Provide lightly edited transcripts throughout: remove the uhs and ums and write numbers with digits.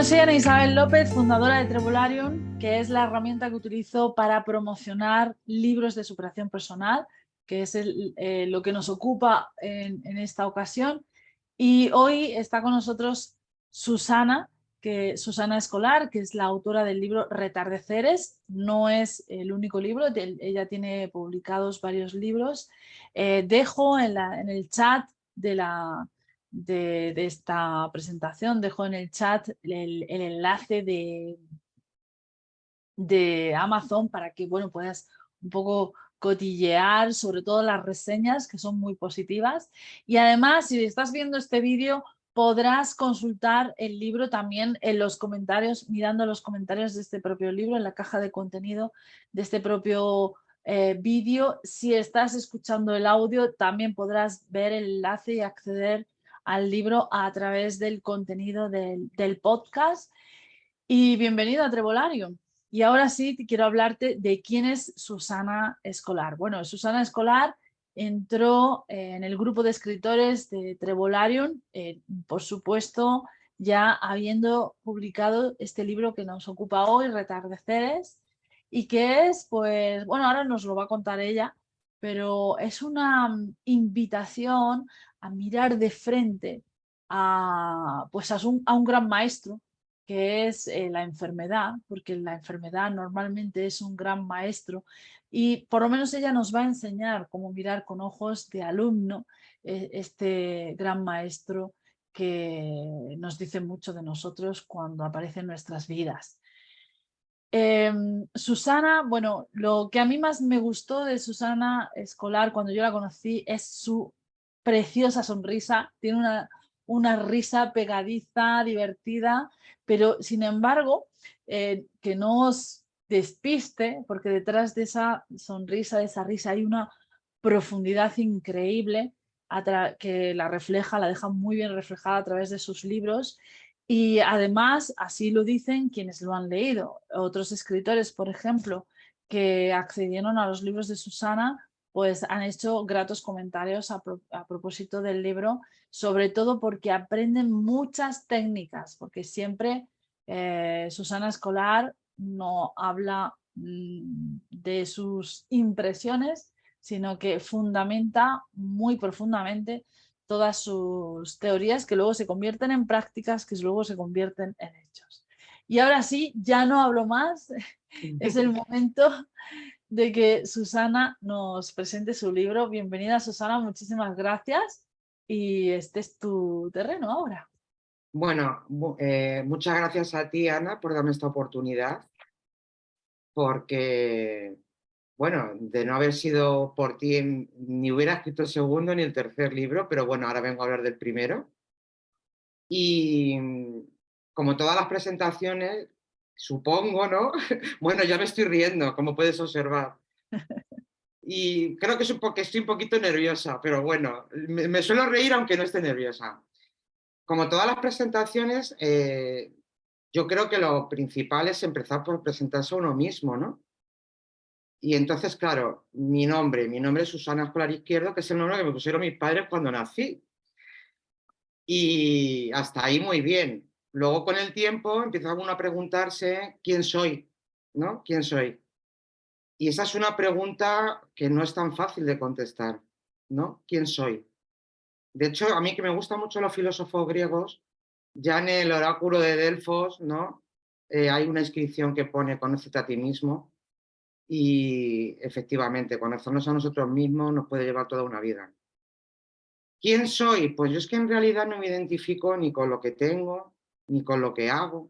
Bueno, soy Ana Isabel López, fundadora de Trebolarium, que es la herramienta que utilizo para promocionar libros de superación personal, que es lo que nos ocupa en esta ocasión. Y hoy está con nosotros Susana Escolar, que es la autora del libro Retardeceres. No es el único libro, ella tiene publicados varios libros. Dejo en el chat de esta presentación, dejo en el chat el enlace de Amazon para que puedas un poco cotillear sobre todo las reseñas, que son muy positivas. Y además, si estás viendo este vídeo, podrás consultar el libro también en los comentarios, mirando los comentarios de este propio libro, en la caja de contenido de este propio vídeo. Si estás escuchando el audio, también podrás ver el enlace y acceder al libro a través del contenido del podcast. Y bienvenido a Trebolarium. Y ahora sí, quiero hablarte de quién es Susana Escolar. Bueno, Susana Escolar entró en el grupo de escritores de Trebolarium, por supuesto, ya habiendo publicado este libro que nos ocupa hoy, Retardeceres, y que es, pues, bueno, ahora nos lo va a contar ella, pero es una invitación a mirar de frente pues a un gran maestro, que es la enfermedad, porque la enfermedad normalmente es un gran maestro, y por lo menos ella nos va a enseñar cómo mirar con ojos de alumno este gran maestro que nos dice mucho de nosotros cuando aparece en nuestras vidas. Susana, bueno, lo que a mí más me gustó de Susana Escolar cuando yo la conocí es su preciosa sonrisa. Tiene una risa pegadiza, divertida, pero sin embargo, que no os despiste, porque detrás de esa sonrisa, de esa risa, hay una profundidad increíble que la refleja, la deja muy bien reflejada a través de sus libros. Y además, así lo dicen quienes lo han leído. Otros escritores, por ejemplo, que accedieron a los libros de Susana, pues han hecho gratos comentarios a propósito del libro, sobre todo porque aprenden muchas técnicas, porque siempre Susana Escolar no habla de sus impresiones, sino que fundamenta muy profundamente todas sus teorías, que luego se convierten en prácticas, que luego se convierten en hechos. Y ahora sí, ya no hablo más, es el momento de que Susana nos presente su libro. Bienvenida, Susana, muchísimas gracias, y este es tu terreno ahora. Bueno, muchas gracias a ti, Ana, por darme esta oportunidad, porque, bueno, de no haber sido por ti, ni hubiera escrito el segundo ni el tercer libro, pero bueno, ahora vengo a hablar del primero. Y como todas las presentaciones, supongo, ¿no? Bueno, ya me estoy riendo, como puedes observar. Y creo que es porque estoy un poquito nerviosa, pero bueno, me suelo reír aunque no esté nerviosa. Como todas las presentaciones, yo creo que lo principal es empezar por presentarse a uno mismo, ¿no? Y entonces, claro, mi nombre es Susana Escolar Izquierdo, que es el nombre que me pusieron mis padres cuando nací. Y hasta ahí muy bien. Luego, con el tiempo, empieza uno a preguntarse quién soy, ¿no? ¿Quién soy? Y esa es una pregunta que no es tan fácil de contestar, ¿no? ¿Quién soy? De hecho, a mí que me gustan mucho los filósofos griegos, ya en el oráculo de Delfos, ¿no? Hay una inscripción que pone conócete a ti mismo, y efectivamente, conocernos a nosotros mismos nos puede llevar toda una vida. ¿Quién soy? Pues yo es que en realidad no me identifico ni con lo que tengo, ni con lo que hago.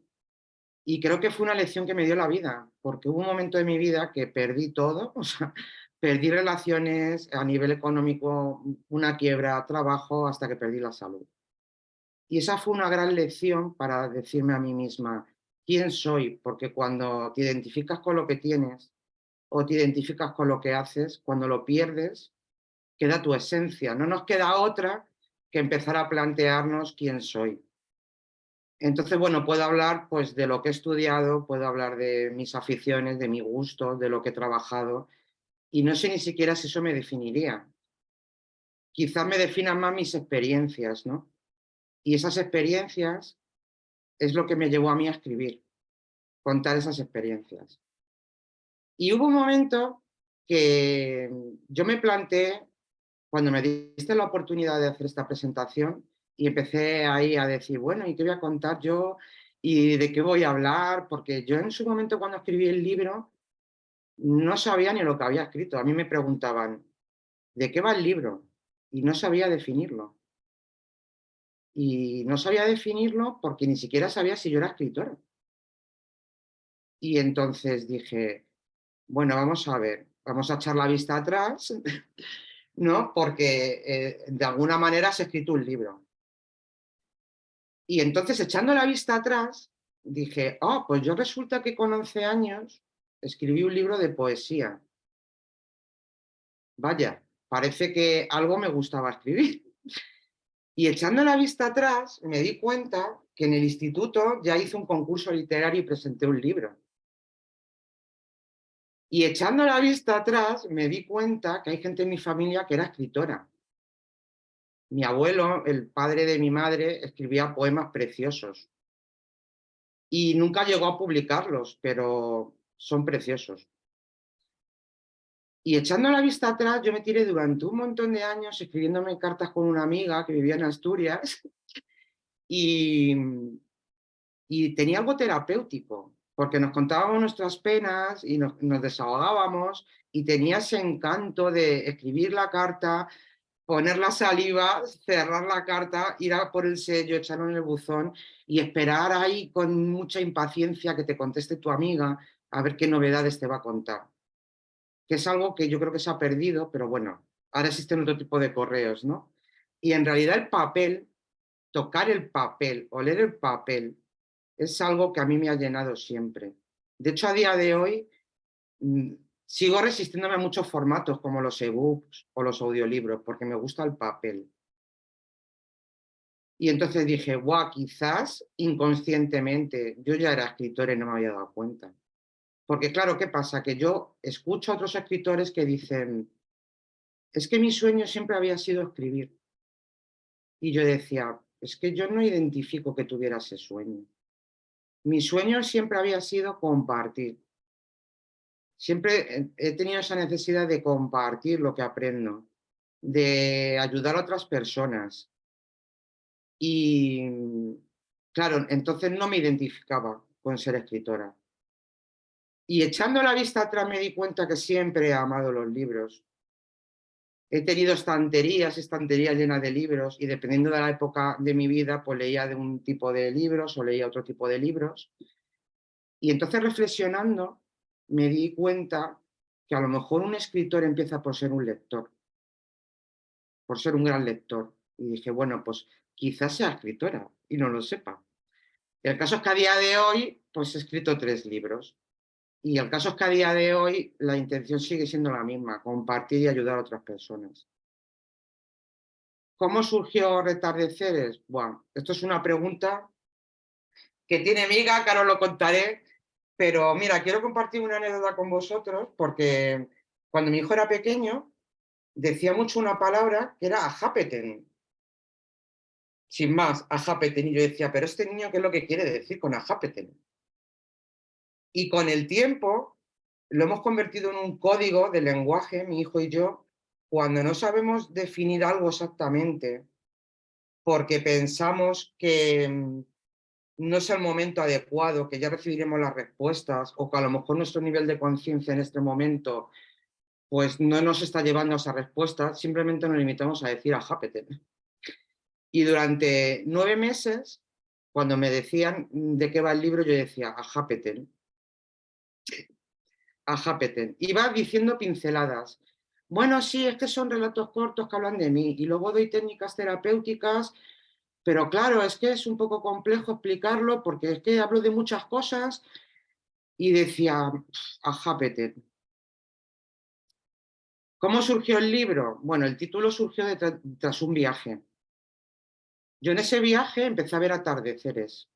Y creo que fue una lección que me dio la vida, porque hubo un momento de mi vida que perdí todo, o sea, perdí relaciones a nivel económico, una quiebra, trabajo, hasta que perdí la salud. Y esa fue una gran lección para decirme a mí misma, ¿quién soy? Porque cuando te identificas con lo que tienes o te identificas con lo que haces, cuando lo pierdes, queda tu esencia. No nos queda otra que empezar a plantearnos quién soy. Entonces, bueno, puedo hablar pues de lo que he estudiado, puedo hablar de mis aficiones, de mi gusto, de lo que he trabajado, y no sé ni siquiera si eso me definiría. Quizás me definan más mis experiencias, ¿no? Y esas experiencias es lo que me llevó a mí a escribir, contar esas experiencias. Y hubo un momento que yo me planteé, cuando me diste la oportunidad de hacer esta presentación, y empecé ahí a decir, bueno, ¿y qué voy a contar yo? ¿Y de qué voy a hablar? Porque yo en su momento, cuando escribí el libro, no sabía ni lo que había escrito. A mí me preguntaban, ¿de qué va el libro? Y no sabía definirlo. Y no sabía definirlo porque ni siquiera sabía si yo era escritora. Y entonces dije, bueno, vamos a ver, vamos a echar la vista atrás, ¿no? Porque de alguna manera has escrito un libro. Y entonces, echando la vista atrás, dije, oh, pues yo resulta que con 11 años escribí un libro de poesía. Vaya, parece que algo me gustaba escribir. Y echando la vista atrás, me di cuenta que en el instituto ya hice un concurso literario y presenté un libro. Y echando la vista atrás, me di cuenta que hay gente en mi familia que era escritora. Mi abuelo, el padre de mi madre, escribía poemas preciosos y nunca llegó a publicarlos, pero son preciosos. Y echando la vista atrás, yo me tiré durante un montón de años escribiéndome cartas con una amiga que vivía en Asturias y, y tenía algo terapéutico, porque nos contábamos nuestras penas y nos desahogábamos y tenía ese encanto de escribir la carta, poner la saliva, cerrar la carta, ir a por el sello, echarlo en el buzón y esperar ahí con mucha impaciencia que te conteste tu amiga a ver qué novedades te va a contar. Que es algo que yo creo que se ha perdido, pero bueno, ahora existen otro tipo de correos, ¿no? Y en realidad el papel, tocar el papel, oler el papel, es algo que a mí me ha llenado siempre. De hecho, a día de hoy mm, sigo resistiéndome a muchos formatos como los ebooks o los audiolibros, porque me gusta el papel. Y entonces dije, guau, quizás inconscientemente yo ya era escritor y no me había dado cuenta. Porque claro, ¿qué pasa? Que yo escucho a otros escritores que dicen, es que mi sueño siempre había sido escribir. Y yo decía, es que yo no identifico que tuviera ese sueño. Mi sueño siempre había sido compartir. Siempre he tenido esa necesidad de compartir lo que aprendo, de ayudar a otras personas. Y claro, entonces no me identificaba con ser escritora. Y echando la vista atrás me di cuenta que siempre he amado los libros. He tenido estanterías, estanterías llenas de libros y dependiendo de la época de mi vida, pues leía de un tipo de libros o leía otro tipo de libros. Y entonces reflexionando me di cuenta que a lo mejor un escritor empieza por ser un lector, por ser un gran lector. Y dije, bueno, pues quizás sea escritora y no lo sepa. El caso es que a día de hoy, pues he escrito 3 libros. Y el caso es que a día de hoy la intención sigue siendo la misma, compartir y ayudar a otras personas. ¿Cómo surgió Retardeceres? Bueno, esto es una pregunta que tiene miga, que ahora os lo contaré, pero mira, quiero compartir una anécdota con vosotros porque cuando mi hijo era pequeño decía mucho una palabra que era ajápeten, sin más, ajápeten, y yo decía, pero este niño, ¿qué es lo que quiere decir con ajápeten? Y con el tiempo lo hemos convertido en un código de lenguaje, mi hijo y yo, cuando no sabemos definir algo exactamente, porque pensamos que no es el momento adecuado, que ya recibiremos las respuestas o que a lo mejor nuestro nivel de conciencia en este momento pues no nos está llevando a esa respuesta, simplemente nos limitamos a decir ajápeten. Y durante 9 meses, cuando me decían de qué va el libro, yo decía ajápeten, ajápeten. Iba diciendo pinceladas. Bueno, sí, es que son relatos cortos que hablan de mí y luego doy técnicas terapéuticas, pero claro, es que es un poco complejo explicarlo porque es que hablo de muchas cosas y decía, ajápeten. ¿Cómo surgió el libro? Bueno, el título surgió tras un viaje. Yo en ese viaje empecé a ver atardeceres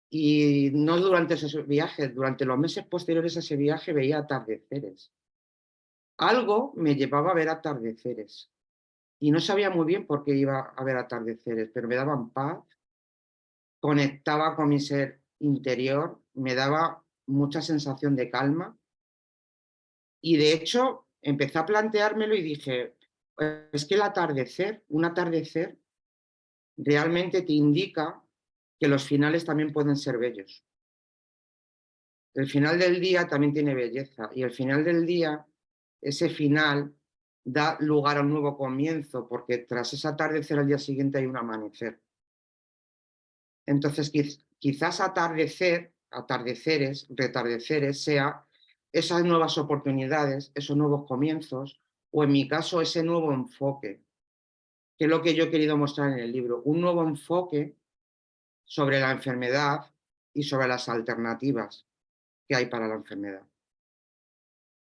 y no durante esos viajes, durante los meses posteriores a ese viaje veía atardeceres. Algo me llevaba a ver atardeceres y no sabía muy bien por qué iba a ver atardeceres, pero me daban paz, conectaba con mi ser interior, me daba mucha sensación de calma y de hecho empecé a planteármelo y dije, es que el atardecer, un atardecer realmente te indica que los finales también pueden ser bellos. El final del día también tiene belleza y el final del día, ese final da lugar a un nuevo comienzo porque tras ese atardecer al día siguiente hay un amanecer. Entonces quizás atardeceres, retardeceres sea esas nuevas oportunidades, esos nuevos comienzos o en mi caso ese nuevo enfoque, que es lo que yo he querido mostrar en el libro, un nuevo enfoque sobre la enfermedad y sobre las alternativas que hay para la enfermedad.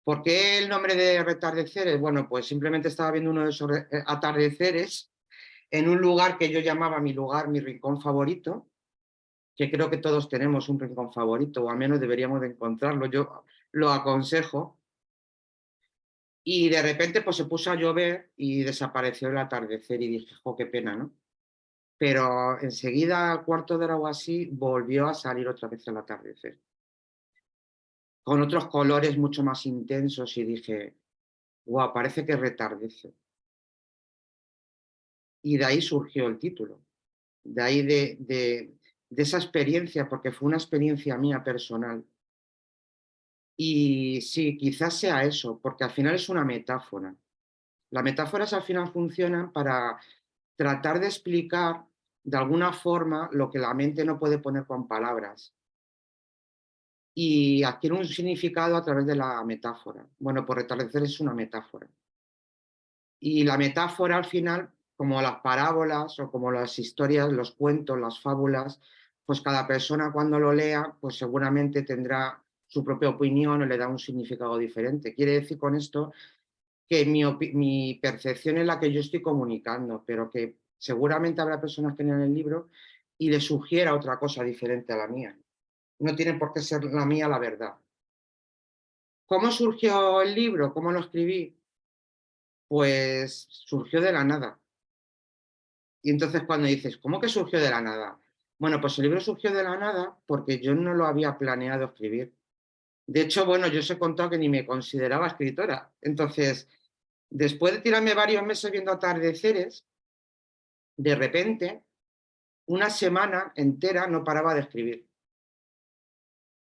¿Por qué el nombre de retardeceres? Bueno, pues simplemente estaba viendo uno de esos atardeceres en un lugar que yo llamaba mi lugar, mi rincón favorito, que creo que todos tenemos un rincón favorito, o al menos deberíamos de encontrarlo, yo lo aconsejo, y de repente pues se puso a llover y desapareció el atardecer y dije, jo, qué pena, ¿no? Pero enseguida, al cuarto de hora o así, volvió a salir otra vez el atardecer, con otros colores mucho más intensos y dije, guau, parece que retardece. Y de ahí surgió el título, de ahí de esa experiencia, porque fue una experiencia mía personal. Y sí, quizás sea eso, porque al final es una metáfora. Las metáforas al final funcionan para tratar de explicar de alguna forma lo que la mente no puede poner con palabras y adquiere un significado a través de la metáfora. Bueno, por retardecer es una metáfora. Y la metáfora al final, como las parábolas o como las historias, los cuentos, las fábulas, pues cada persona cuando lo lea, pues seguramente tendrá su propia opinión o le da un significado diferente. Quiere decir con esto que mi percepción es la que yo estoy comunicando, pero que seguramente habrá personas que lean el libro y les sugiera otra cosa diferente a la mía. No tiene por qué ser la mía la verdad. ¿Cómo surgió el libro? ¿Cómo lo escribí? Pues surgió de la nada. Y entonces cuando dices, ¿cómo que surgió de la nada? Bueno, pues el libro surgió de la nada porque yo no lo había planeado escribir. De hecho, bueno, yo os he contado que ni me consideraba escritora. Entonces, después de tirarme varios meses viendo atardeceres, de repente, una semana entera no paraba de escribir.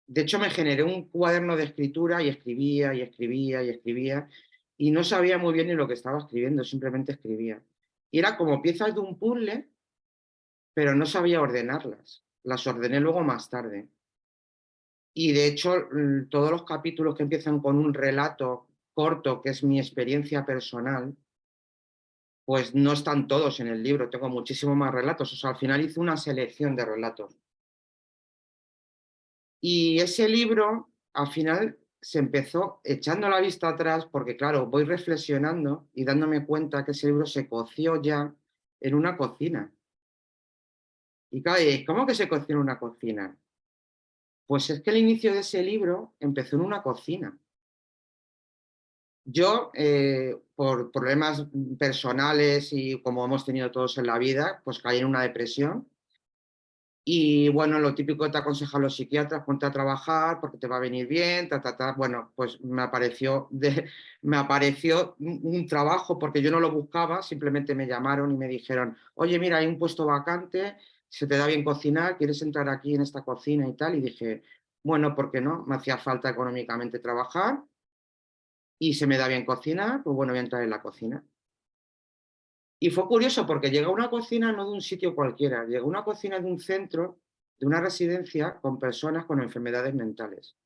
De hecho, me generé un cuaderno de escritura y escribía y escribía y escribía y no sabía muy bien ni lo que estaba escribiendo, simplemente escribía. Y era como piezas de un puzzle, pero no sabía ordenarlas. Las ordené luego más tarde. Y de hecho, todos los capítulos que empiezan con un relato corto, que es mi experiencia personal, pues no están todos en el libro, tengo muchísimos más relatos. O sea, al final hice una selección de relatos. Y ese libro, al final, se empezó echando la vista atrás, porque claro, voy reflexionando y dándome cuenta que ese libro se coció ya en una cocina. Y claro, ¿cómo que se coció en una cocina? Pues es que el inicio de ese libro empezó en una cocina. Yo, por problemas personales y como hemos tenido todos en la vida, pues caí en una depresión. Y bueno, lo típico que te aconsejan los psiquiatras, ponte a trabajar porque te va a venir bien, ta, ta, ta. Bueno, pues me apareció un trabajo porque yo no lo buscaba, simplemente me llamaron y me dijeron, oye, mira, hay un puesto vacante, se te da bien cocinar, ¿quieres entrar aquí en esta cocina y tal? Y dije, bueno, ¿por qué no? Me hacía falta económicamente trabajar y se me da bien cocinar, pues bueno, voy a entrar en la cocina. Y fue curioso porque llegué a una cocina no de un sitio cualquiera, llegué a una cocina de un centro, de una residencia con personas con enfermedades mentales,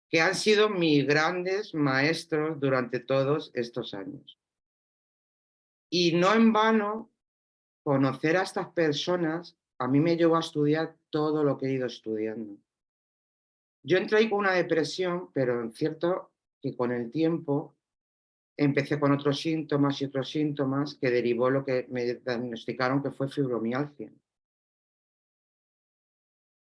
que han sido mis grandes maestros durante todos estos años. Y no en vano, conocer a estas personas a mí me llevó a estudiar todo lo que he ido estudiando. Yo entré ahí con una depresión, pero en cierto que con el tiempo empecé con otros síntomas y otros síntomas que derivó lo que me diagnosticaron que fue fibromialgia.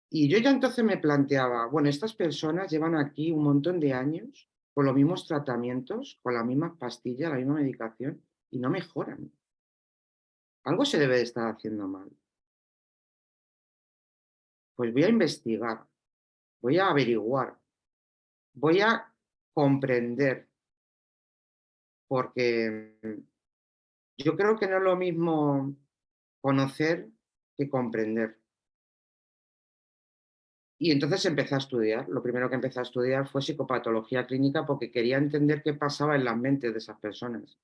Y yo ya entonces me planteaba, bueno, estas personas llevan aquí un montón de años con los mismos tratamientos, con las mismas pastillas, la misma medicación y no mejoran. Algo se debe de estar haciendo mal. pues voy a investigar, voy a averiguar, voy a comprender, porque yo creo que no es lo mismo conocer que comprender. Y entonces empecé a estudiar. Lo primero que empecé a estudiar fue psicopatología clínica porque quería entender qué pasaba en las mentes de esas personas.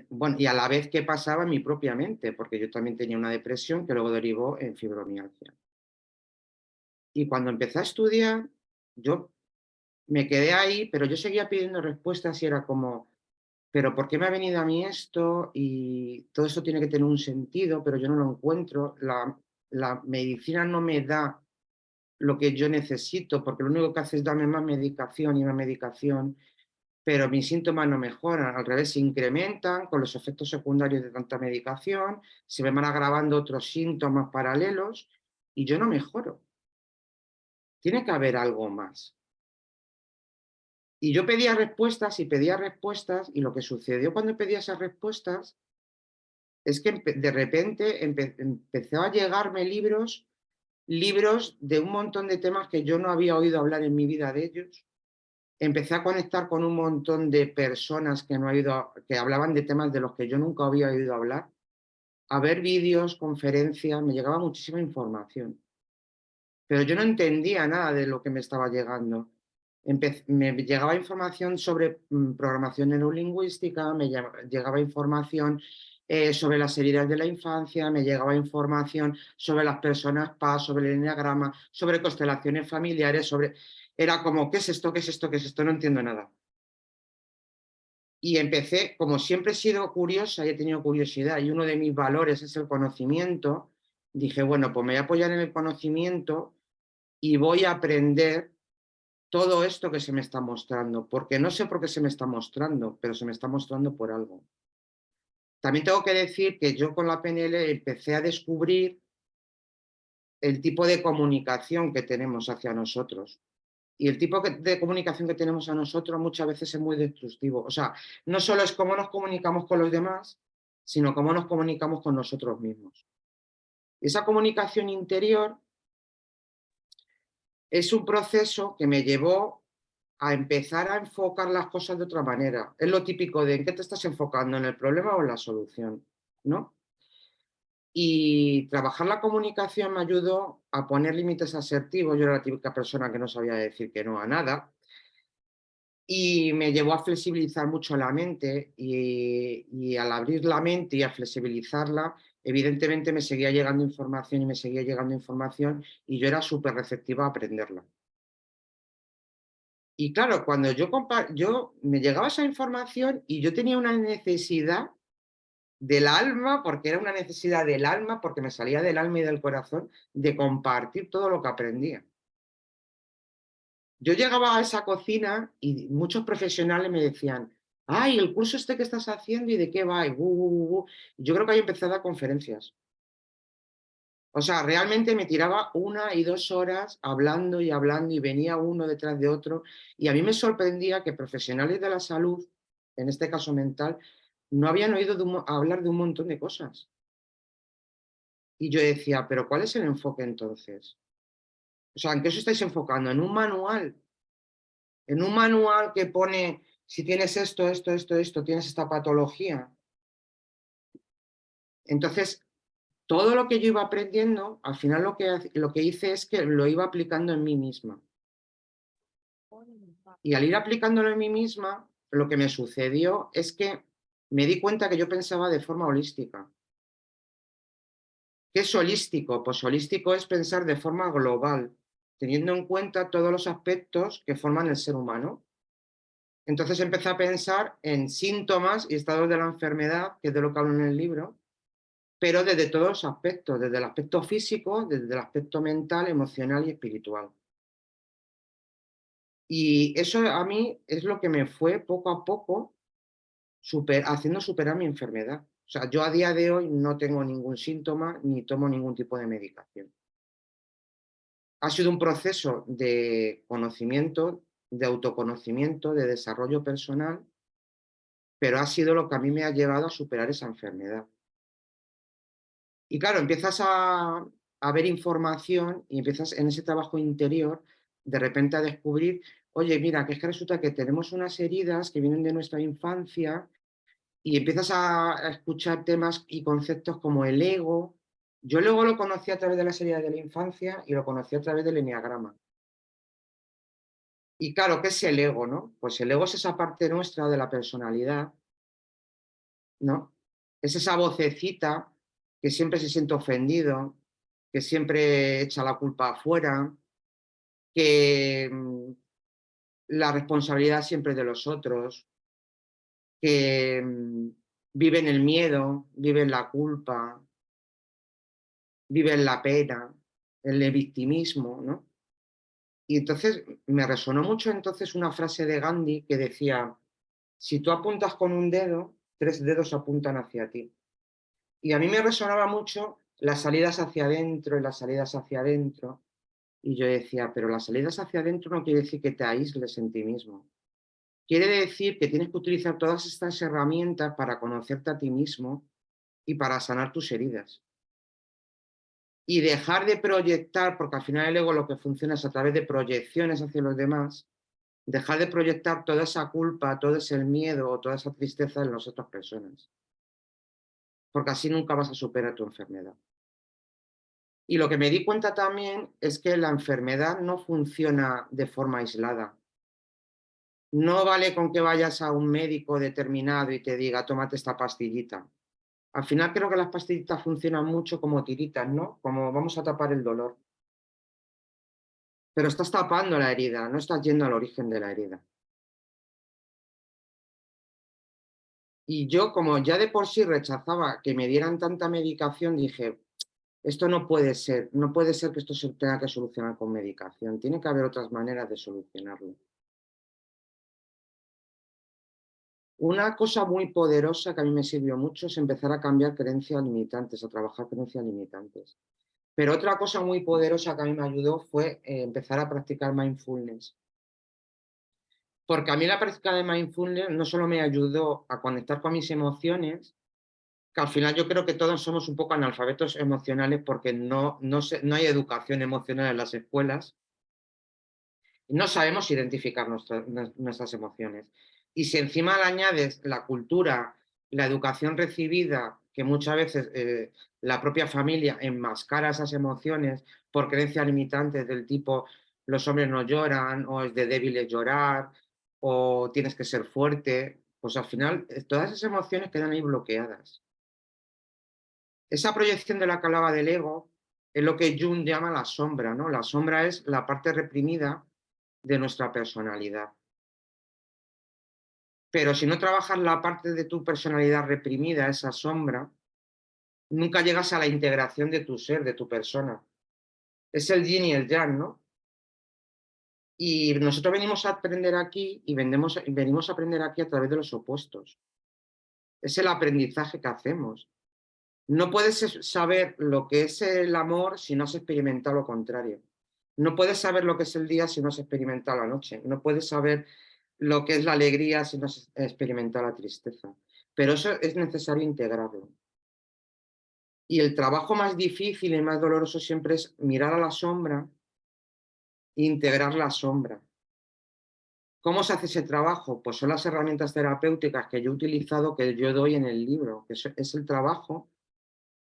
Bueno, y a la vez qué pasaba en mi propia mente, porque yo también tenía una depresión que luego derivó en fibromialgia. Y cuando empecé a estudiar, yo me quedé ahí, pero yo seguía pidiendo respuestas y era como, pero ¿por qué me ha venido a mí esto? Y todo eso tiene que tener un sentido, pero yo no lo encuentro. La medicina no me da lo que yo necesito, porque lo único que hace es darme más medicación y más medicación, pero mis síntomas no mejoran, al revés, se incrementan con los efectos secundarios de tanta medicación, se me van agravando otros síntomas paralelos y yo no mejoro. Tiene que haber algo más. Y yo pedía respuestas, y lo que sucedió cuando pedía esas respuestas es que de repente empezó a llegarme libros de un montón de temas que yo no había oído hablar en mi vida de ellos. Empecé a conectar con un montón de personas que hablaban de temas de los que yo nunca había oído hablar, a ver vídeos, conferencias, me llegaba muchísima información, pero yo no entendía nada de lo que me estaba llegando. Me llegaba información sobre programación neurolingüística, llegaba información sobre las heridas de la infancia, me llegaba información sobre las personas PAS, sobre el enneagrama, sobre constelaciones familiares, Era como, ¿qué es esto? ¿Qué es esto? ¿Qué es esto? No entiendo nada. Y empecé, como siempre he sido curiosa y he tenido curiosidad, y uno de mis valores es el conocimiento, dije, bueno, pues me voy a apoyar en el conocimiento y voy a aprender todo esto que se me está mostrando, porque no sé por qué se me está mostrando, pero se me está mostrando por algo. También tengo que decir que yo con la PNL empecé a descubrir el tipo de comunicación que tenemos hacia nosotros. Y el tipo de comunicación que tenemos a nosotros muchas veces es muy destructivo. O sea, no solo es cómo nos comunicamos con los demás, sino cómo nos comunicamos con nosotros mismos. Esa comunicación interior es un proceso que me llevó a empezar a enfocar las cosas de otra manera. Es lo típico de en qué te estás enfocando, en el problema o en la solución, ¿no? Y trabajar la comunicación me ayudó a poner límites asertivos. Yo era la típica persona que no sabía decir que no a nada. Y me llevó a flexibilizar mucho la mente y al abrir la mente y a flexibilizarla, evidentemente me seguía llegando información y me seguía llegando información y yo era súper receptiva a aprenderla. Y claro, cuando yo me llegaba esa información y yo tenía una necesidad del alma, porque era una necesidad del alma, porque me salía del alma y del corazón, de compartir todo lo que aprendía. Yo llegaba a esa cocina y muchos profesionales me decían, ay, el curso este que estás haciendo y de qué va, y yo creo que ahí empecé a dar conferencias. O sea, realmente me tiraba 1 y 2 horas hablando y hablando y venía uno detrás de otro. Y a mí me sorprendía que profesionales de la salud, en este caso mental, no habían oído hablar de un montón de cosas. Y yo decía, pero ¿cuál es el enfoque entonces? O sea, ¿en qué os estáis enfocando? ¿En un manual? En un manual que pone, si tienes esto, tienes esta patología. Entonces, todo lo que yo iba aprendiendo, al final lo que hice es que lo iba aplicando en mí misma. Y al ir aplicándolo en mí misma, lo que me sucedió es que me di cuenta que yo pensaba de forma holística. ¿Qué es holístico? Pues holístico es pensar de forma global, teniendo en cuenta todos los aspectos que forman el ser humano. Entonces empecé a pensar en síntomas y estados de la enfermedad, que es de lo que hablo en el libro, pero desde todos los aspectos, desde el aspecto físico, desde el aspecto mental, emocional y espiritual. Y eso a mí es lo que me fue poco a poco haciendo superar mi enfermedad. O sea, yo a día de hoy no tengo ningún síntoma ni tomo ningún tipo de medicación. Ha sido un proceso de conocimiento, de autoconocimiento, de desarrollo personal, pero ha sido lo que a mí me ha llevado a superar esa enfermedad. Y claro, empiezas a a ver información y empiezas en ese trabajo interior de repente a descubrir, oye, mira, que es que resulta que tenemos unas heridas que vienen de nuestra infancia y empiezas a escuchar temas y conceptos como el ego. Yo luego lo conocí a través de las heridas de la infancia y lo conocí a través del eneagrama. Y claro, ¿qué es el ego, no? Pues el ego es esa parte nuestra de la personalidad, ¿no? Es esa vocecita que siempre se siente ofendido, que siempre echa la culpa afuera, que la responsabilidad siempre es de los otros, que vive en el miedo, vive en la culpa, vive en la pena, en el victimismo, ¿no? Y entonces me resonó mucho entonces una frase de Gandhi que decía, si tú apuntas con un dedo, 3 dedos apuntan hacia ti. Y a mí me resonaba mucho las salidas hacia adentro y las salidas hacia adentro. Y yo decía, pero las salidas hacia adentro no quiere decir que te aísles en ti mismo. Quiere decir que tienes que utilizar todas estas herramientas para conocerte a ti mismo y para sanar tus heridas. Y dejar de proyectar, porque al final el ego lo que funciona es a través de proyecciones hacia los demás, dejar de proyectar toda esa culpa, todo ese miedo o toda esa tristeza en las otras personas. Porque así nunca vas a superar tu enfermedad. Y lo que me di cuenta también es que la enfermedad no funciona de forma aislada. No vale con que vayas a un médico determinado y te diga, tómate esta pastillita. Al final creo que las pastillitas funcionan mucho como tiritas, ¿no? Como vamos a tapar el dolor. Pero estás tapando la herida, no estás yendo al origen de la herida. Y yo, como ya de por sí rechazaba que me dieran tanta medicación, dije, esto no puede ser, no puede ser que esto se tenga que solucionar con medicación, tiene que haber otras maneras de solucionarlo. Una cosa muy poderosa que a mí me sirvió mucho es empezar a cambiar creencias limitantes, a trabajar creencias limitantes. Pero otra cosa muy poderosa que a mí me ayudó fue empezar a practicar mindfulness. Porque a mí la práctica de mindfulness no solo me ayudó a conectar con mis emociones, que al final yo creo que todos somos un poco analfabetos emocionales porque no hay educación emocional en las escuelas, no sabemos identificar nuestras emociones. Y si encima le añades la cultura, la educación recibida, que muchas veces la propia familia enmascara esas emociones por creencias limitantes del tipo los hombres no lloran, o es de débiles llorar, o tienes que ser fuerte, pues al final todas esas emociones quedan ahí bloqueadas. Esa proyección de la que hablaba del ego es lo que Jung llama la sombra, ¿no? La sombra es la parte reprimida de nuestra personalidad. Pero si no trabajas la parte de tu personalidad reprimida, esa sombra, nunca llegas a la integración de tu ser, de tu persona. Es el yin y el yang, ¿no? Y nosotros venimos a aprender aquí y venimos a aprender aquí a través de los opuestos. Es el aprendizaje que hacemos. No puedes saber lo que es el amor si no has experimentado lo contrario. No puedes saber lo que es el día si no has experimentado la noche. No puedes saber lo que es la alegría si no has experimentado la tristeza. Pero eso es necesario integrarlo. Y el trabajo más difícil y más doloroso siempre es mirar a la sombra e integrar la sombra. ¿Cómo se hace ese trabajo? Pues son las herramientas terapéuticas que yo he utilizado, que yo doy en el libro, que es el trabajo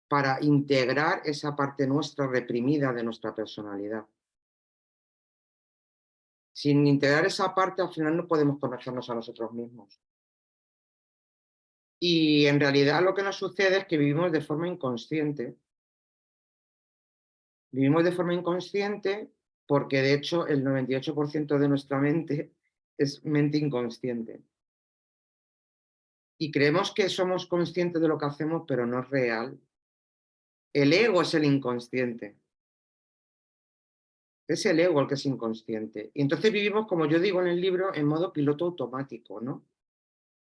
para integrar esa parte nuestra reprimida de nuestra personalidad. Sin integrar esa parte, al final no podemos conocernos a nosotros mismos. Y en realidad lo que nos sucede es que vivimos de forma inconsciente. Vivimos de forma inconsciente porque de hecho el 98% de nuestra mente es mente inconsciente. Y creemos que somos conscientes de lo que hacemos, pero no es real. El ego es el inconsciente. Es el ego el que es inconsciente. Y entonces vivimos, como yo digo en el libro, en modo piloto automático, ¿no?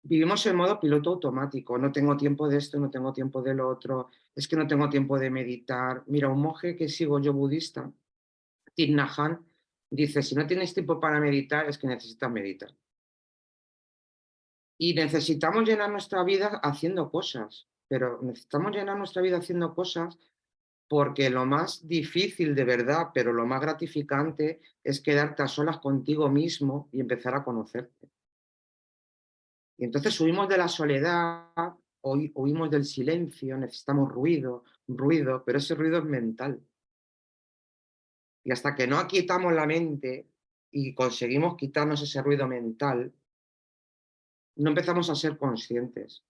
Vivimos en modo piloto automático. No tengo tiempo de esto, no tengo tiempo de lo otro, es que no tengo tiempo de meditar. Mira, un monje que sigo yo budista, Thich Nhat Hanh, dice, si no tienes tiempo para meditar, es que necesitas meditar. Y necesitamos llenar nuestra vida haciendo cosas, pero necesitamos llenar nuestra vida haciendo cosas porque lo más difícil de verdad, pero lo más gratificante es quedarte a solas contigo mismo y empezar a conocerte. Y entonces huimos de la soledad, huimos del silencio, necesitamos ruido, ruido, pero ese ruido es mental. Y hasta que no aquietamos la mente y conseguimos quitarnos ese ruido mental, no empezamos a ser conscientes.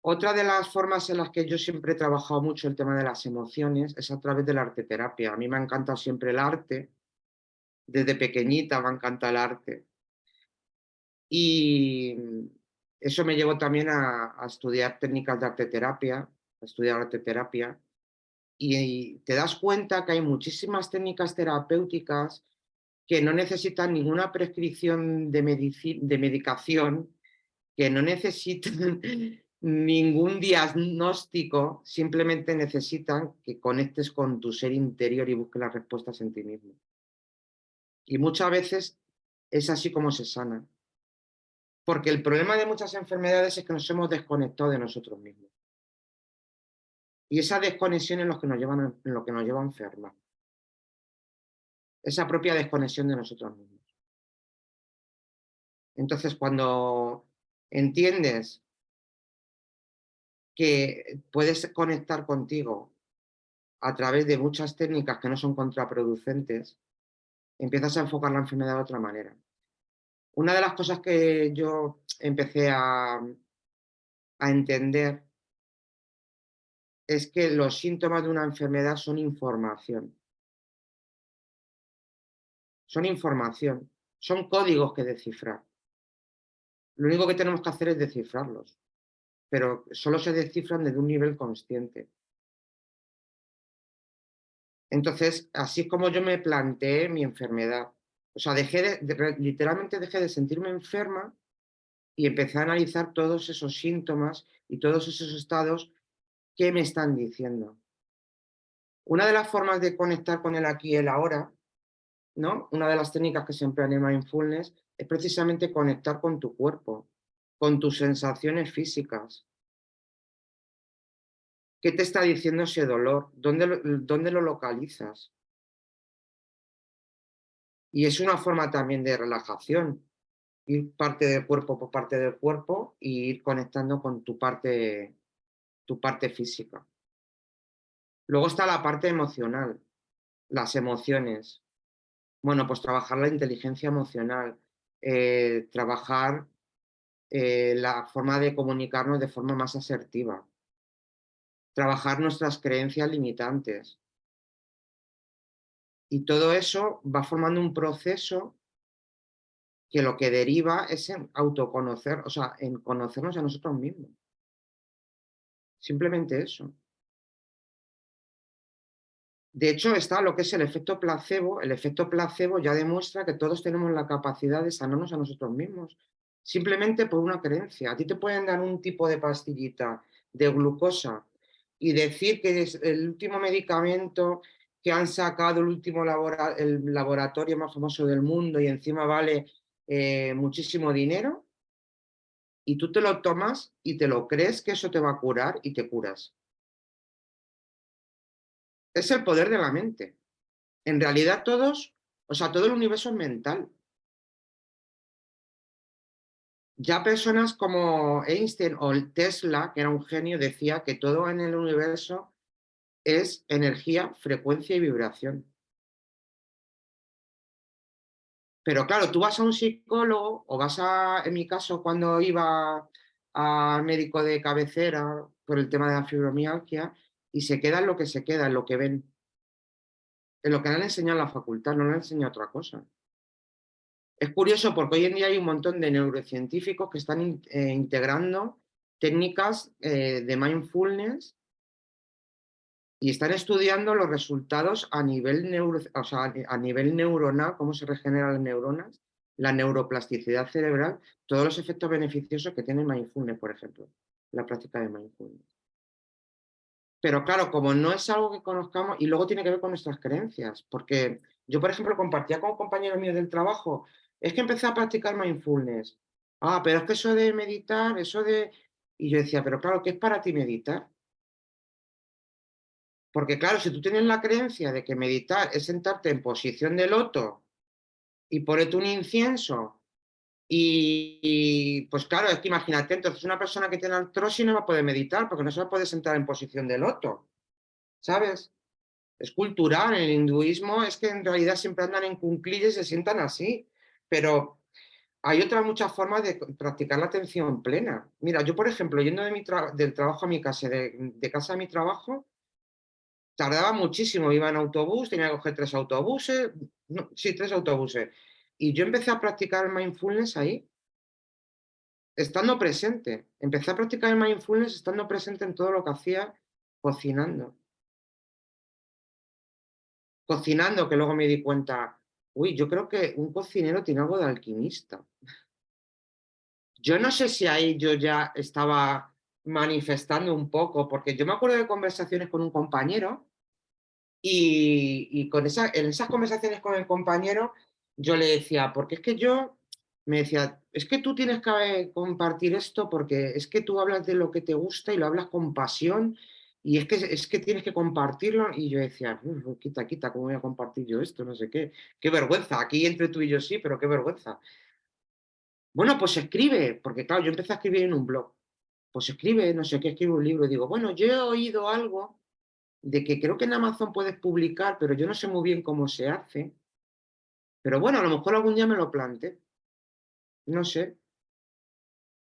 Otra de las formas en las que yo siempre he trabajado mucho el tema de las emociones es a través de la arteterapia. A mí me ha encantado siempre el arte, desde pequeñita me encanta el arte. Y eso me llevó también a estudiar técnicas de arteterapia, a estudiar arteterapia. Y te das cuenta que hay muchísimas técnicas terapéuticas que no necesitan ninguna prescripción de medicación, que no necesitan ningún diagnóstico, simplemente necesitan que conectes con tu ser interior y busques las respuestas en ti mismo. Y muchas veces es así como se sana. Porque el problema de muchas enfermedades es que nos hemos desconectado de nosotros mismos. Y esa desconexión es lo que nos lleva a enfermar. Esa propia desconexión de nosotros mismos. Entonces, cuando entiendes que puedes conectar contigo a través de muchas técnicas que no son contraproducentes, empiezas a enfocar la enfermedad de otra manera. Una de las cosas que yo empecé a entender es que los síntomas de una enfermedad son información. Son información, son códigos que descifrar. Lo único que tenemos que hacer es descifrarlos, pero solo se descifran desde un nivel consciente. Entonces, así es como yo me planteé mi enfermedad. O sea, literalmente dejé de sentirme enferma y empecé a analizar todos esos síntomas y todos esos estados que me están diciendo. Una de las formas de conectar con el aquí y el ahora, ¿no? Una de las técnicas que se emplean en mindfulness es precisamente conectar con tu cuerpo, con tus sensaciones físicas. ¿Qué te está diciendo ese dolor? ¿Dónde lo localizas? Y es una forma también de relajación, ir parte del cuerpo por parte del cuerpo e ir conectando con tu parte física. Luego está la parte emocional, las emociones. Bueno, pues trabajar la inteligencia emocional, trabajar la forma de comunicarnos de forma más asertiva, trabajar nuestras creencias limitantes. Y todo eso va formando un proceso que lo que deriva es en autoconocer, o sea, en conocernos a nosotros mismos. Simplemente eso. De hecho, está lo que es el efecto placebo. El efecto placebo ya demuestra que todos tenemos la capacidad de sanarnos a nosotros mismos, simplemente por una creencia. A ti te pueden dar un tipo de pastillita de glucosa y decir que es el último medicamento que han sacado, el laboratorio más famoso del mundo y encima vale muchísimo dinero, y tú te lo tomas y te lo crees que eso te va a curar y te curas. Es el poder de la mente. En realidad todo el universo es mental. Ya personas como Einstein o Tesla, que era un genio, decía que todo en el universo es energía, frecuencia y vibración. Pero claro, tú vas a un psicólogo o en mi caso, cuando iba al médico de cabecera por el tema de la fibromialgia, y se queda en lo que se queda, en lo que ven, en lo que le han enseñado en la facultad, no le han enseñado otra cosa. Es curioso porque hoy en día hay un montón de neurocientíficos que están integrando técnicas de mindfulness y están estudiando los resultados a nivel, o sea, a nivel neuronal, cómo se regeneran las neuronas, la neuroplasticidad cerebral, todos los efectos beneficiosos que tiene mindfulness, por ejemplo, la práctica de mindfulness. Pero claro, como no es algo que conozcamos, y luego tiene que ver con nuestras creencias, porque yo, por ejemplo, compartía con compañeros míos del trabajo, es que empecé a practicar mindfulness. Ah, pero es que eso de meditar, eso de... Y yo decía, pero claro, ¿qué es para ti meditar? Porque claro, si tú tienes la creencia de que meditar es sentarte en posición de loto y ponerte un incienso y, pues claro, es que imagínate, entonces una persona que tiene artrosis no va a poder meditar porque no se va a poder sentar en posición de loto, ¿sabes? Es cultural, en el hinduismo es que en realidad siempre andan en cuclillas y se sientan así, pero hay otras muchas formas de practicar la atención plena. Mira, yo por ejemplo, yendo del trabajo a mi casa, de casa a mi trabajo, tardaba muchísimo, iba en autobús, tenía que coger 3 autobuses, no, sí, 3 autobuses. Y yo empecé a practicar el mindfulness ahí, estando presente. Empecé a practicar el mindfulness estando presente en todo lo que hacía cocinando. Cocinando, que luego me di cuenta, uy, yo creo que un cocinero tiene algo de alquimista. Yo no sé si ahí yo ya estaba manifestando un poco, porque yo me acuerdo de conversaciones con un compañero y en esas conversaciones con el compañero yo le decía, porque es que yo, me decía, es que tú tienes que compartir esto porque es que tú hablas de lo que te gusta y lo hablas con pasión y es que tienes que compartirlo. Y yo decía, quita, quita, ¿cómo voy a compartir yo esto? No sé qué. Qué vergüenza. Aquí entre tú y yo sí, pero qué vergüenza. Bueno, pues escribe, porque claro, yo empecé a escribir en un blog. Pues escribe, no sé qué, escribe un libro y digo, bueno, yo he oído algo de que creo que en Amazon puedes publicar, pero yo no sé muy bien cómo se hace. Pero bueno, a lo mejor algún día me lo plante, no sé.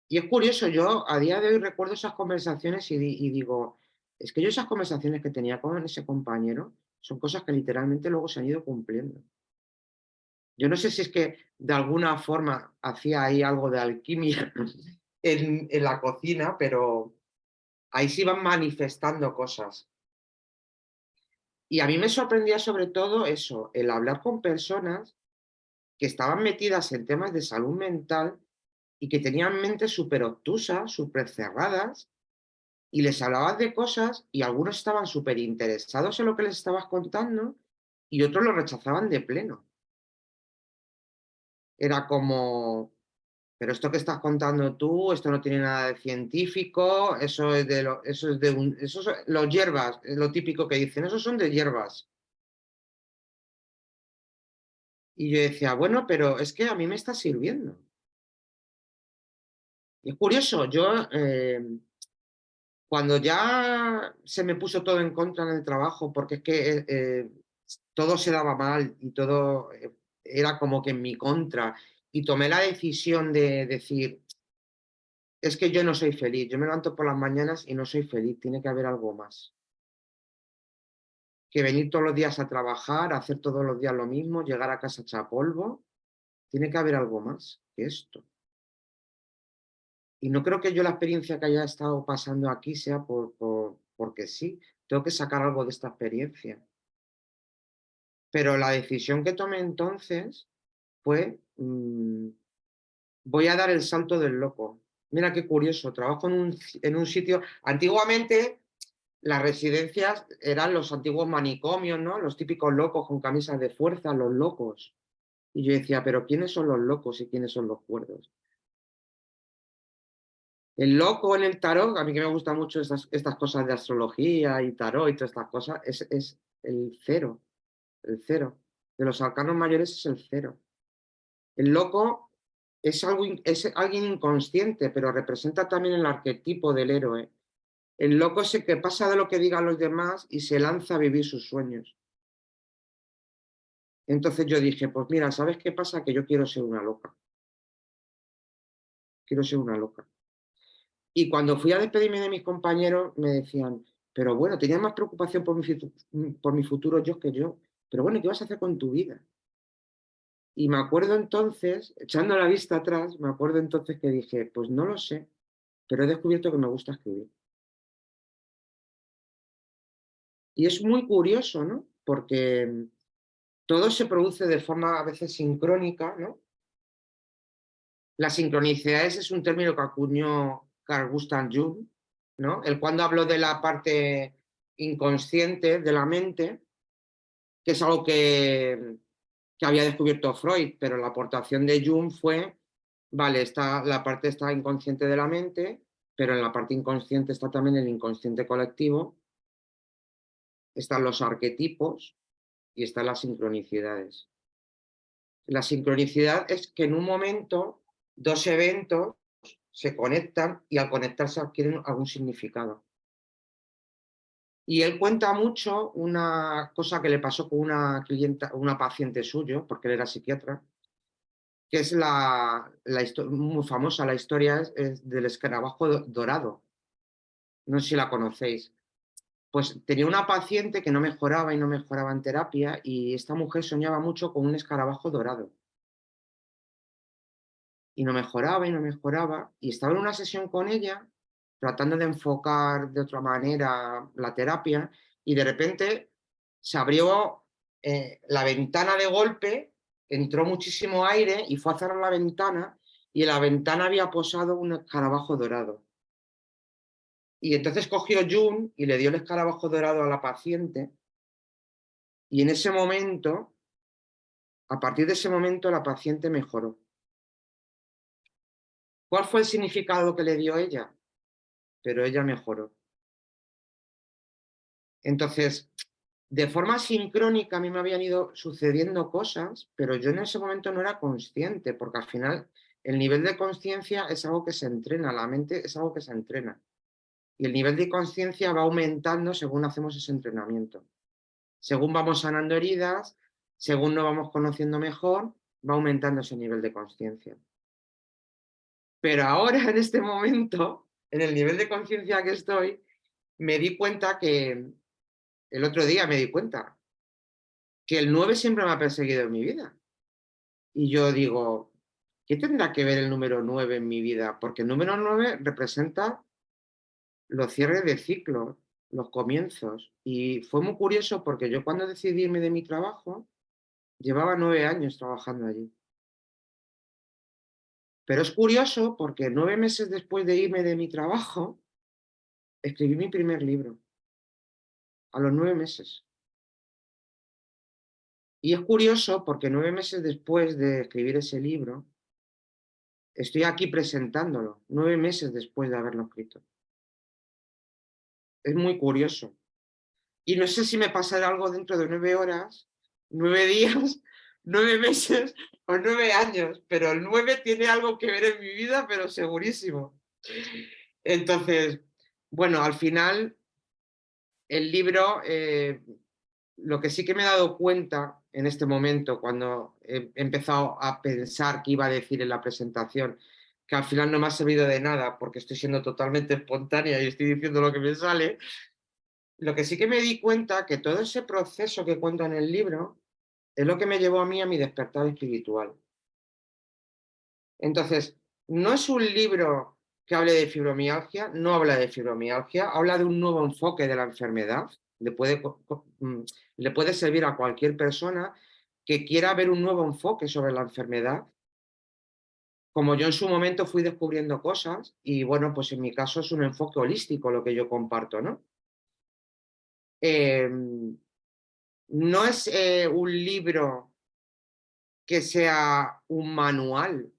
Y es curioso, yo a día de hoy recuerdo esas conversaciones y digo, es que yo esas conversaciones que tenía con ese compañero son cosas que literalmente luego se han ido cumpliendo. Yo no sé si es que de alguna forma hacía ahí algo de alquimia en la cocina, pero ahí se iban manifestando cosas. Y a mí me sorprendía sobre todo eso, el hablar con personas que estaban metidas en temas de salud mental y que tenían mentes súper obtusas, súper cerradas, y les hablabas de cosas y algunos estaban súper interesados en lo que les estabas contando y otros lo rechazaban de pleno. Era como, pero esto que estás contando tú, esto no tiene nada de científico, eso es de eso es de eso los hierbas, es lo típico que dicen, esos son de hierbas. Y yo decía, bueno, pero es que a mí me está sirviendo. Y es curioso, yo cuando ya se me puso todo en contra en el trabajo, porque es que todo se daba mal y todo era como que en mi contra, y tomé la decisión de decir, es que yo no soy feliz, yo me levanto por las mañanas y no soy feliz, tiene que haber algo más. Que venir todos los días a trabajar, hacer todos los días lo mismo, llegar a casa hecha polvo, tiene que haber algo más que esto. Y no creo que yo la experiencia que haya estado pasando aquí sea porque sí, tengo que sacar algo de esta experiencia. Pero la decisión que tomé entonces fue, voy a dar el salto del loco. Mira qué curioso, trabajo en un sitio, antiguamente las residencias eran los antiguos manicomios, ¿no? Los típicos locos con camisas de fuerza, los locos. Y yo decía, pero ¿quiénes son los locos y quiénes son los cuerdos? El loco en el tarot, a mí que me gustan mucho estas cosas de astrología y tarot y todas estas cosas, es el cero, el cero. De los arcanos mayores es el cero. El loco es alguien inconsciente, pero representa también el arquetipo del héroe. El loco es el que pasa de lo que digan los demás y se lanza a vivir sus sueños. Entonces yo dije, pues mira, ¿sabes qué pasa? Que yo quiero ser una loca. Quiero ser una loca. Y cuando fui a despedirme de mis compañeros, me decían, pero bueno, tenían más preocupación por mi futuro yo que yo. Pero bueno, ¿qué vas a hacer con tu vida? Y me acuerdo entonces, echando la vista atrás, me acuerdo entonces que dije, pues no lo sé, pero he descubierto que me gusta escribir. Y es muy curioso, ¿no? Porque todo se produce de forma a veces sincrónica, ¿no? La sincronicidad es un término que acuñó Carl Gustav Jung, ¿no? El cuando habló de la parte inconsciente de la mente, que es algo que había descubierto Freud, pero la aportación de Jung fue, vale, la parte está inconsciente de la mente, pero en la parte inconsciente está también el inconsciente colectivo, están los arquetipos y están las sincronicidades. La sincronicidad es que en un momento dos eventos se conectan y al conectarse adquieren algún significado. Y él cuenta mucho una cosa que le pasó con una clienta, una paciente suyo, porque él era psiquiatra, que es muy famosa, la historia es del escarabajo dorado. No sé si la conocéis. Pues tenía una paciente que no mejoraba y no mejoraba en terapia y esta mujer soñaba mucho con un escarabajo dorado. Y no mejoraba y no mejoraba. Y estaba en una sesión con ella tratando de enfocar de otra manera la terapia y de repente se abrió la ventana de golpe, entró muchísimo aire y fue a cerrar la ventana y en la ventana había posado un escarabajo dorado. Y entonces cogió Jung y le dio el escarabajo dorado a la paciente y en ese momento, a partir de ese momento, la paciente mejoró. ¿Cuál fue el significado que le dio ella? Pero ella mejoró. Entonces, de forma sincrónica a mí me habían ido sucediendo cosas, pero yo en ese momento no era consciente, porque al final el nivel de conciencia es algo que se entrena, la mente es algo que se entrena. Y el nivel de conciencia va aumentando según hacemos ese entrenamiento. Según vamos sanando heridas, según nos vamos conociendo mejor, va aumentando ese nivel de conciencia. Pero ahora, en este momento, en el nivel de conciencia que estoy, me di cuenta que, el otro día me di cuenta, que el 9 siempre me ha perseguido en mi vida. Y yo digo, ¿qué tendrá que ver el número 9 en mi vida? Porque el número 9 representa los cierres de ciclos, los comienzos. Y fue muy curioso porque yo cuando decidí irme de mi trabajo, llevaba 9 años trabajando allí. Pero es curioso porque 9 meses después de irme de mi trabajo, escribí mi primer libro, a los 9 meses. Y es curioso porque 9 meses después de escribir ese libro, estoy aquí presentándolo, 9 meses después de haberlo escrito. Es muy curioso. Y no sé si me pasará algo dentro de 9 horas, 9 días, 9 meses o 9 años, pero el 9 tiene algo que ver en mi vida, pero segurísimo. Entonces, bueno, al final el libro, lo que sí que me he dado cuenta en este momento, cuando he empezado a pensar qué iba a decir en la presentación, que al final no me ha servido de nada porque estoy siendo totalmente espontánea y estoy diciendo lo que me sale, lo que sí que me di cuenta que todo ese proceso que cuento en el libro es lo que me llevó a mí a mi despertar espiritual. Entonces, no es un libro que hable de fibromialgia, no habla de fibromialgia, habla de un nuevo enfoque de la enfermedad, le puede servir a cualquier persona que quiera ver un nuevo enfoque sobre la enfermedad. Como yo en su momento fui descubriendo cosas y bueno, pues en mi caso es un enfoque holístico lo que yo comparto, ¿no? No es un libro que sea un manual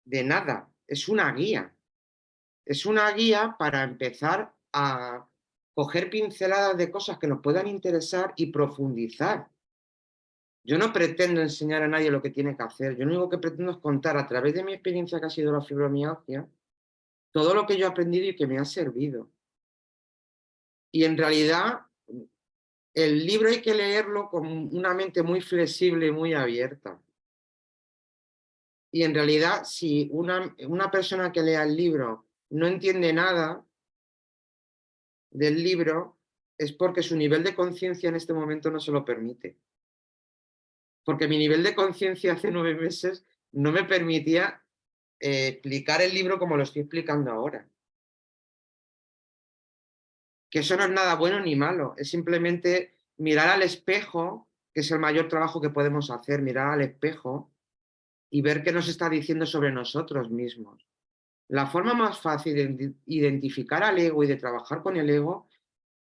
de nada, es una guía. Es una guía para empezar a coger pinceladas de cosas que nos puedan interesar y profundizar. Yo no pretendo enseñar a nadie lo que tiene que hacer, yo lo único que pretendo es contar a través de mi experiencia que ha sido la fibromialgia, todo lo que yo he aprendido y que me ha servido. Y en realidad el libro hay que leerlo con una mente muy flexible y muy abierta. Y en realidad, si una persona que lea el libro no entiende nada del libro, es porque su nivel de conciencia en este momento no se lo permite. Porque mi nivel de conciencia hace 9 meses no me permitía explicar el libro como lo estoy explicando ahora. Que eso no es nada bueno ni malo, es simplemente mirar al espejo, que es el mayor trabajo que podemos hacer, mirar al espejo y ver qué nos está diciendo sobre nosotros mismos. La forma más fácil de identificar al ego y de trabajar con el ego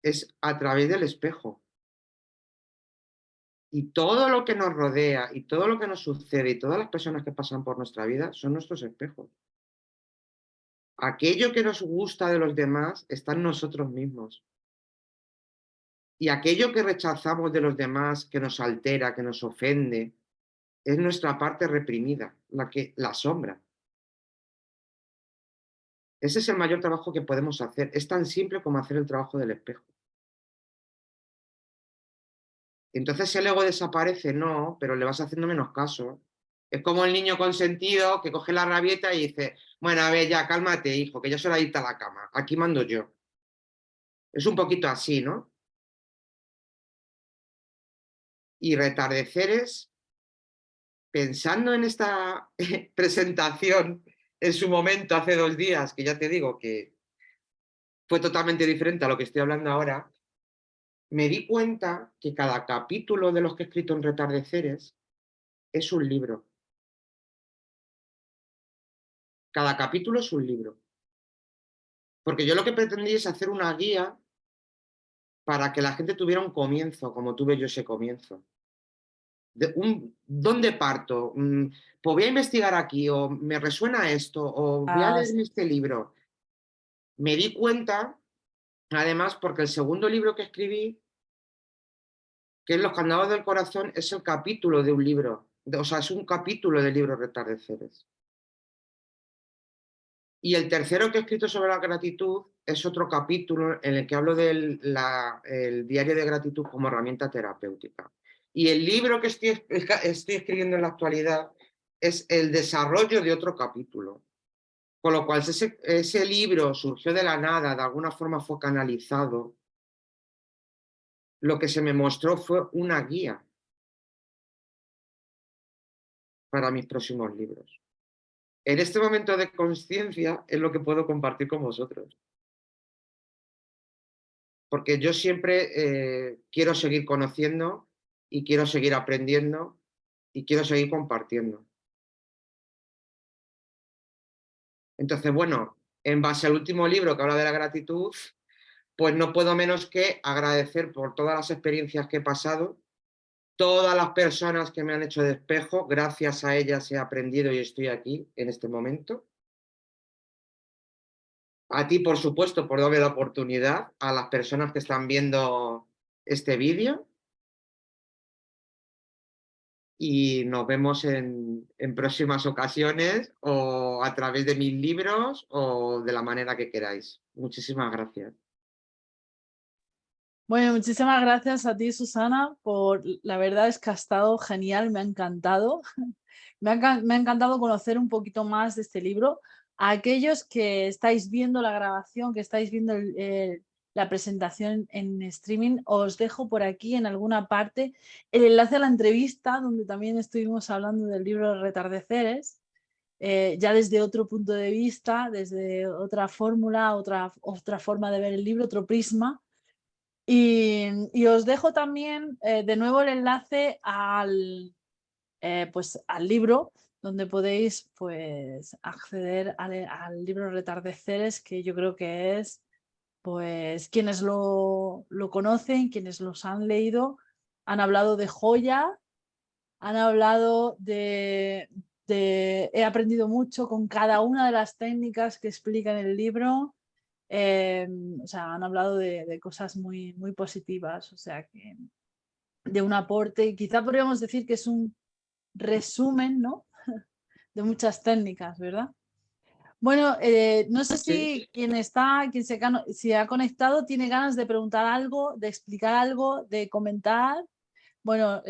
es a través del espejo. Y todo lo que nos rodea y todo lo que nos sucede y todas las personas que pasan por nuestra vida son nuestros espejos. Aquello que nos gusta de los demás está en nosotros mismos. Y aquello que rechazamos de los demás, que nos altera, que nos ofende, es nuestra parte reprimida, la sombra. Ese es el mayor trabajo que podemos hacer. Es tan simple como hacer el trabajo del espejo. Entonces el ego desaparece, no, pero le vas haciendo menos caso. Es como el niño consentido que coge la rabieta y dice, bueno, a ver, ya, cálmate, hijo, que ya es hora de irte a la cama. Aquí mando yo. Es un poquito así, ¿no? Y retardeceres, pensando en esta presentación en su momento, hace 2 días, que ya te digo que fue totalmente diferente a lo que estoy hablando ahora, me di cuenta que cada capítulo de los que he escrito en Retardeceres es un libro. Cada capítulo es un libro. Porque yo lo que pretendí es hacer una guía para que la gente tuviera un comienzo, como tuve yo ese comienzo. ¿Dónde parto? Pues voy a investigar aquí, o me resuena esto, o voy a Ah, leerme este libro. Me di cuenta, además, porque el segundo libro que escribí, que es Los candados del corazón, es el capítulo de un libro. O sea, es un capítulo del libro Retardeceres. Y el tercero que he escrito sobre la gratitud es otro capítulo en el que hablo del el diario de gratitud como herramienta terapéutica. Y el libro que estoy escribiendo en la actualidad es el desarrollo de otro capítulo. Con lo cual, ese libro surgió de la nada, de alguna forma fue canalizado. Lo que se me mostró fue una guía para mis próximos libros. En este momento de conciencia es lo que puedo compartir con vosotros. Porque yo siempre quiero seguir conociendo y quiero seguir aprendiendo y quiero seguir compartiendo. Entonces, bueno, en base al último libro que habla de la gratitud, pues no puedo menos que agradecer por todas las experiencias que he pasado, todas las personas que me han hecho de espejo, gracias a ellas he aprendido y estoy aquí en este momento. A ti, por supuesto, por darme la oportunidad, a las personas que están viendo este vídeo. Y nos vemos en próximas ocasiones o a través de mis libros o de la manera que queráis. Muchísimas gracias. bueno, muchísimas gracias a ti, Susana, la verdad es que ha estado genial, me ha encantado. Me ha encantado conocer un poquito más de este libro. A aquellos que estáis viendo la grabación, que estáis viendo la presentación en streaming, os dejo por aquí en alguna parte el enlace a la entrevista donde también estuvimos hablando del libro Retardeceres, ya desde otro punto de vista, desde otra fórmula, otra forma de ver el libro, otro prisma. Y os dejo también de nuevo el enlace pues, al libro, donde podéis pues, acceder al libro Retardeceres, que yo creo que es, pues quienes lo conocen, quienes los han leído, han hablado de joya, han hablado he aprendido mucho con cada una de las técnicas que explica en el libro. O sea, han hablado de cosas muy, muy positivas, o sea, que de un aporte, quizá podríamos decir que es un resumen, ¿no? De muchas técnicas, ¿verdad? Bueno, no sé Sí. si si ha conectado tiene ganas de preguntar algo, de explicar algo, de comentar. Bueno,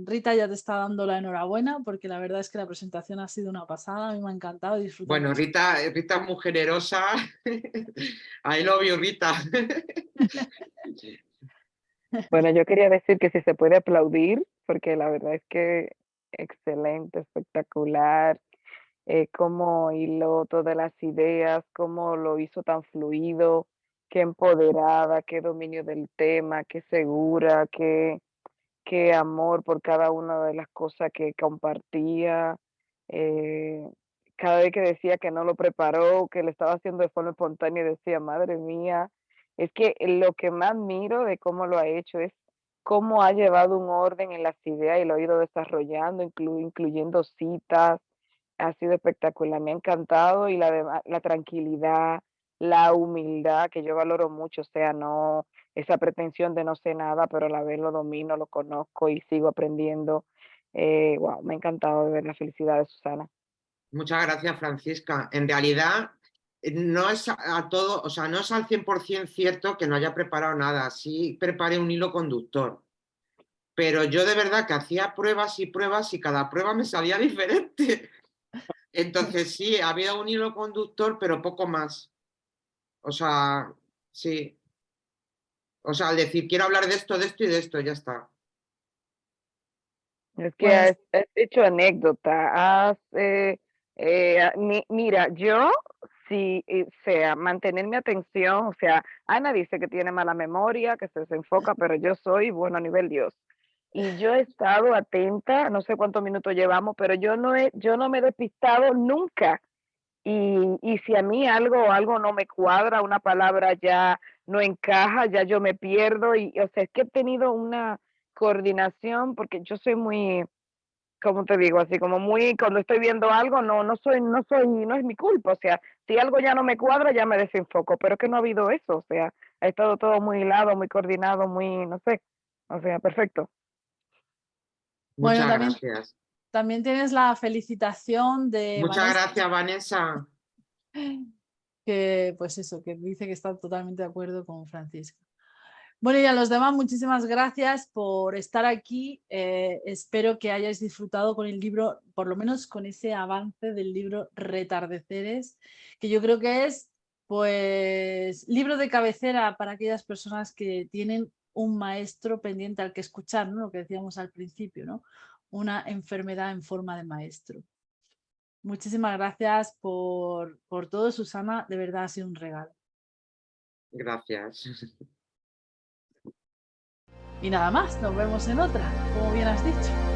Rita ya te está dando la enhorabuena porque la verdad es que la presentación ha sido una pasada, a mí me ha encantado, disfruté Bueno, mucho. Rita es muy generosa. I love you, Rita. Bueno, yo quería decir que si se puede aplaudir, porque la verdad es que excelente, espectacular, cómo hiló todas las ideas, cómo lo hizo tan fluido, qué empoderada, qué dominio del tema, qué segura, qué amor por cada una de las cosas que compartía. eh, Cada vez que decía que no lo preparó, que lo estaba haciendo de forma espontánea, decía, madre mía, es que lo que más miro de cómo lo ha hecho es cómo ha llevado un orden en las ideas y lo ha ido desarrollando, incluyendo citas, ha sido espectacular, me ha encantado y la tranquilidad, la humildad, que yo valoro mucho, o sea, no esa pretensión de no sé nada, pero a la vez lo domino, lo conozco y sigo aprendiendo. Wow, me ha encantado de ver la felicidad de Susana. Muchas gracias, Francisca. En realidad, no es a todo, o sea, no es al 100% cierto que no haya preparado nada. Sí preparé un hilo conductor, pero yo de verdad que hacía pruebas y pruebas y cada prueba me salía diferente. Entonces sí, había un hilo conductor, pero poco más. O sea, sí. O sea, al decir quiero hablar de esto y de esto, ya está. Es que Pues has hecho anécdota, mira, yo sí, o sea, mantener mi atención, o sea, Ana dice que tiene mala memoria, que se desenfoca, pero yo soy bueno a nivel Dios. Y yo he estado atenta, no sé cuántos minutos llevamos, pero yo no me he despistado nunca. Y si a mí algo no me cuadra, una palabra ya no encaja, ya yo me pierdo. Y, o sea, es que he tenido una coordinación, porque yo soy muy, como te digo, así como muy, cuando estoy viendo algo, no es mi culpa. O sea, si algo ya no me cuadra, ya me desenfoco. Pero es que no ha habido eso. O sea, ha estado todo muy hilado, muy coordinado, muy, no sé. O sea, perfecto. bueno, Muchas gracias. también tienes la felicitación de Muchas Vanessa, gracias, Vanessa. que pues eso, que dice que está totalmente de acuerdo con Francisca. Bueno, y a los demás, muchísimas gracias por estar aquí. Espero que hayáis disfrutado con el libro, por lo menos con ese avance del libro Retardeceres, que yo creo que es, pues, libro de cabecera para aquellas personas que tienen un maestro pendiente al que escuchar, ¿no? Lo que decíamos al principio, ¿no? Una enfermedad en forma de maestro. Muchísimas gracias por todo, Susana. De verdad ha sido un regalo. Gracias. Y nada más, nos vemos en otra, como bien has dicho.